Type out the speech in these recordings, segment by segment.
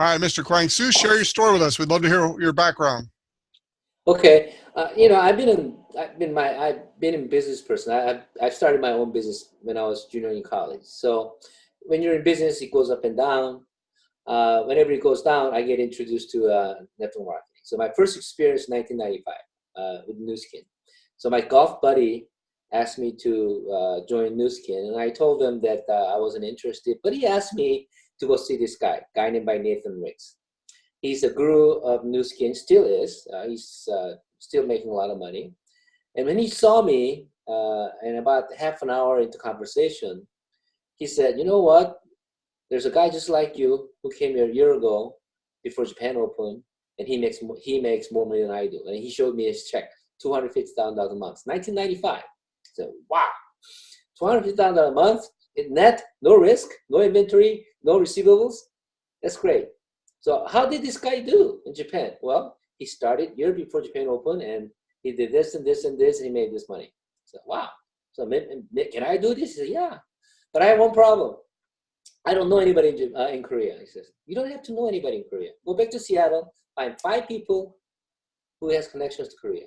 Hi, Mr. Kwangsoo. Share your story with us. We'd love to hear your background. Okay, I've been in business person. I started my own business when I was junior in college. So when you're in business, it goes up and down. Whenever it goes down, I get introduced to network marketing. So my first experience, 1995, with Nu Skin. So my golf buddy asked me to join Nu Skin, and I told him that I wasn't interested. But he asked me to go see this guy named by Nathan Riggs. He's a guru of Nu Skin, still is. He's still making a lot of money. And when he saw me, and about half an hour into conversation, he said, "You know what? There's a guy just like you who came here a year ago before Japan opened, and he makes more money than I do." And he showed me his check, $250,000 a month, 1995. So wow, $250,000 a month in net, no risk, no inventory, no receivables. That's great. So how did this guy do in Japan? Well, he started year before Japan opened, and he did this and this and this, and he made this money. So wow. So can I do this? He said, yeah. But I have one problem. I don't know anybody in Korea. He says, you don't have to know anybody in Korea. Go back to Seattle, find 5 people who has connections to Korea,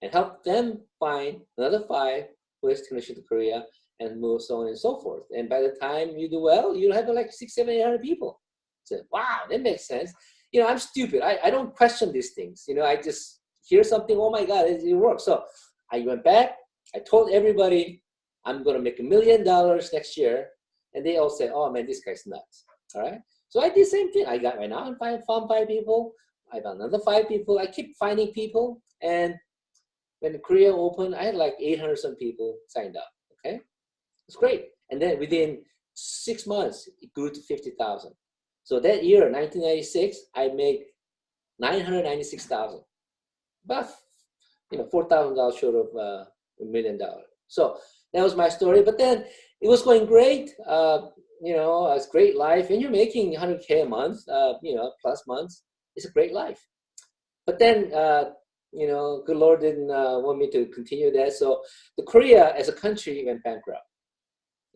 and help them find another 5 who has connection to Korea, and move so on and so forth. And by the time you do well, you'll have like 600, 700, 800 people. Said, wow, that makes sense. I'm stupid. I don't question these things. I just hear something, oh my God, it works. So I went back, I told everybody I'm going to make $1 million next year. And they all said, oh man, this guy's nuts. All right. So I did the same thing. I found 5 people. I found another 5 people. I keep finding people. And when Korea opened, I had like 800 some people signed up. Okay. It's great. And then within 6 months, it grew to 50,000. So that year, 1996, I made 996,000, about $4,000 short of $1 million. So that was my story. But then it was going great. It's great life, and you're making 100K a month, plus months. It's a great life. But then, good Lord didn't want me to continue that. So the Korea as a country went bankrupt.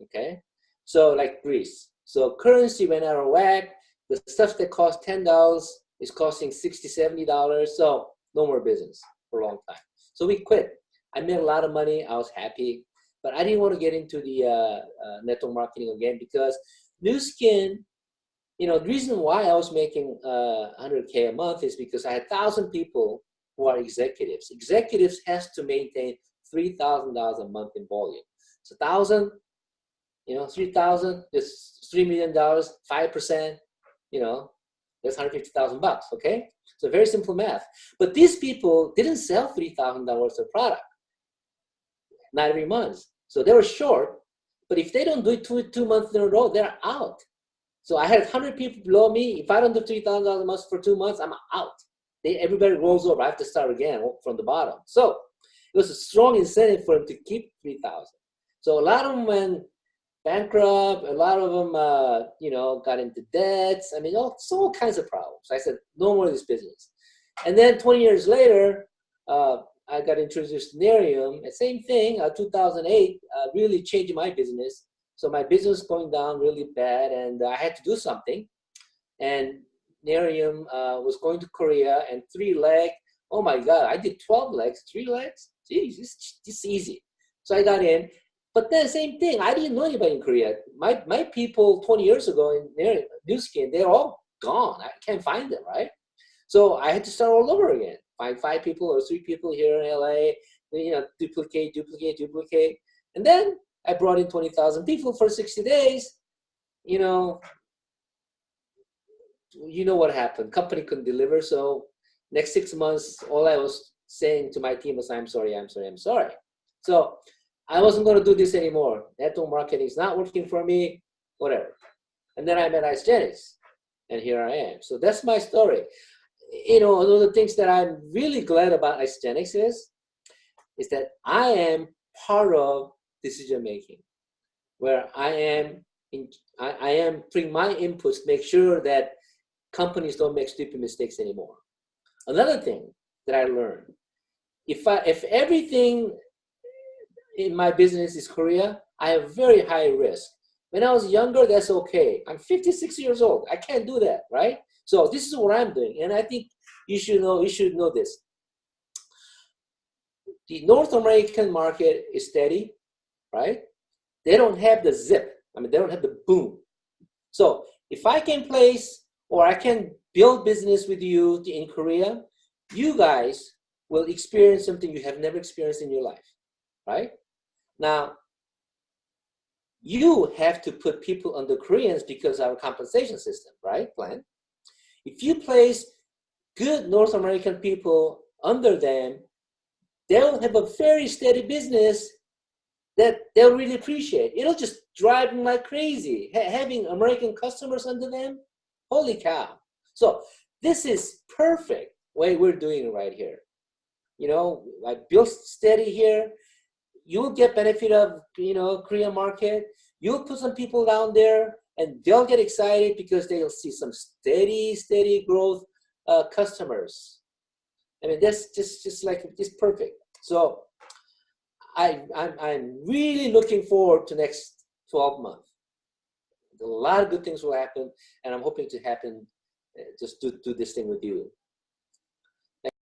Okay, so like Greece. So currency went out of whack. The stuff that cost $10 is costing $60, $70. So no more business for a long time. So we quit. I made a lot of money. I was happy, but I didn't want to get into the network marketing again, because Nu Skin, the reason why I was making 100K a month is because I had 1,000 people who are executives. Executives has to maintain $3,000 a month in volume. So 1,000, 3,000 is $3 million, 5%. That's $150,000, okay? So very simple math. But these people didn't sell $3,000 of product, not every month. So they were short, but if they don't do it two months in a row, they're out. So I had 100 people below me. If I don't do $3,000 a month for 2 months, I'm out. Everybody rolls over. I have to start again from the bottom. So it was a strong incentive for them to keep 3,000. So a lot of them went bankrupt. A lot of them, got into debts. I mean, all kinds of problems. I said, no more of this business. And then 20 years later, I got introduced to Nerium. And same thing, 2008, really changed my business. So my business was going down really bad, and I had to do something. And Nerium was going to Korea, and 3 legs. Oh my God, I did 12 legs, 3 legs. Geez, it's easy. So I got in. But then same thing, I didn't know anybody in Korea. My people 20 years ago in Nu Skin, they're all gone. I can't find them, right? So I had to start all over again. Find 5 people or 3 people here in LA, duplicate. And then I brought in 20,000 people for 60 days. You know what happened. Company couldn't deliver. So next 6 months, all I was saying to my team was, I'm sorry. So I wasn't going to do this anymore. Network marketing is not working for me, whatever. And then I met Isogenics, and here I am. So that's my story. One of the things that I'm really glad about Isogenics is that I am part of decision making, where I am putting my inputs to make sure that companies don't make stupid mistakes anymore. Another thing that I learned, if everything in my business is Korea, I have very high risk. When I was younger, that's okay. I'm 56 years old. I can't do that, right? So this is what I'm doing, and I think you should know this. The North American market is steady, right? They don't have the zip. I mean, they don't have the boom. So if I can place or I can build business with you in Korea, you guys will experience something you have never experienced in your life, right? Now, you have to put people under Koreans because of our compensation system, right, Glenn? If you place good North American people under them, they'll have a very steady business that they'll really appreciate. It'll just drive them like crazy. Having American customers under them, holy cow. So this is perfect way we're doing it right here. You know, I built steady here. You'll get benefit of, Korean market. You'll put some people down there and they'll get excited because they'll see some steady growth customers. I mean, that's just like, it's perfect. So I'm really looking forward to next 12 months. A lot of good things will happen, and I'm hoping to happen just to do this thing with you.